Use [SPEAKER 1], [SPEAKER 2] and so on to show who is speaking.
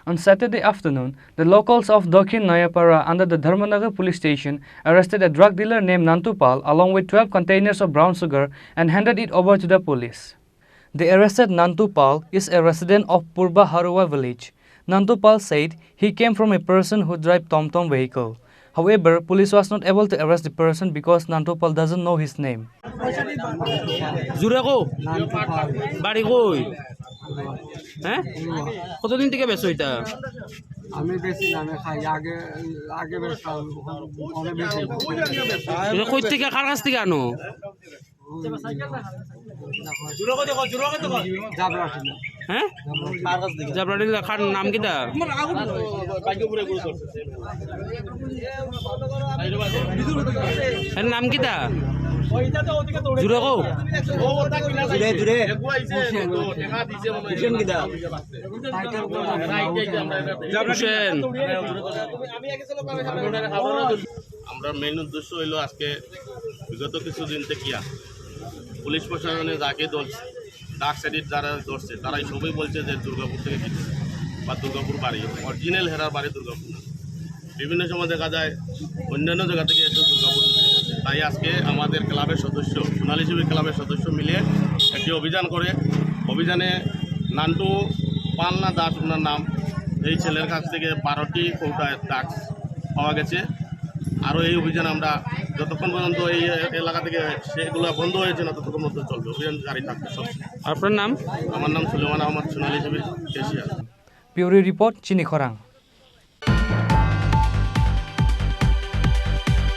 [SPEAKER 1] On Saturday afternoon, the locals of Dokhin Nayapara under the Dharmanagar police station arrested a drug dealer named Nantupal along with 12 containers of brown sugar and handed it over to the police. The arrested Nantupal is a resident of Purba Harua village. Nantupal said he came from a person who drives TomTom vehicle. However, police was not able to arrest the person because Nantupal doesn't know his name.
[SPEAKER 2] জুরে কো বাড়ি কই হ্যাঁ কতদিন থেকে বেচো এটা
[SPEAKER 3] আমি বেশি না আমি খাই আগে আগে বেশতাম অনেক বেশি
[SPEAKER 2] এটা কই থেকে কার কাছ থেকে আনো হ্যাঁ জাবরাটি খার নাম কিটা এর নাম কিটা জুরে কো জুরে জুরে হুসেন কিটা হুসেন
[SPEAKER 4] আমরা মেইন উদ্দেশ্য হইল আজকে বিগত কিছুদিন থেকে পুলিশ প্রশাসনে যাকে ধরছে ডাক সাইডের যারা ধরছে তারাই সবই বলছে যে দুর্গাপুর থেকে কিনছে বা দুর্গাপুর বাড়ি অরিজিনাল হেরার বাড়ি দুর্গাপুর বিভিন্ন সময় দেখা যায় অন্যান্য জায়গা থেকে এসে দুর্গাপুর তাই আজকে আমাদের ক্লাবের সদস্য সোনালী শিবির ক্লাবের সদস্য মিলে একটি অভিযান করে অভিযানে নান্টু পালনা দাস ওনার নাম এই ছেলের কাছ থেকে 12টি কৌটা ড্রাগস পাওয়া গেছে। আরও এই অভিযান আমরা যতক্ষণ পর্যন্ত এই এলাকা থেকে সেগুলো বন্ধ হয়েছে না ততক্ষণ পর্যন্ত চলবে, অভিযান জারি থাকবে সব।
[SPEAKER 2] আপনার নাম?
[SPEAKER 4] আমার নাম সুলেমান আহমদ, সোনালী শিবির cashier.
[SPEAKER 1] Bureau Report, Chini Khorang.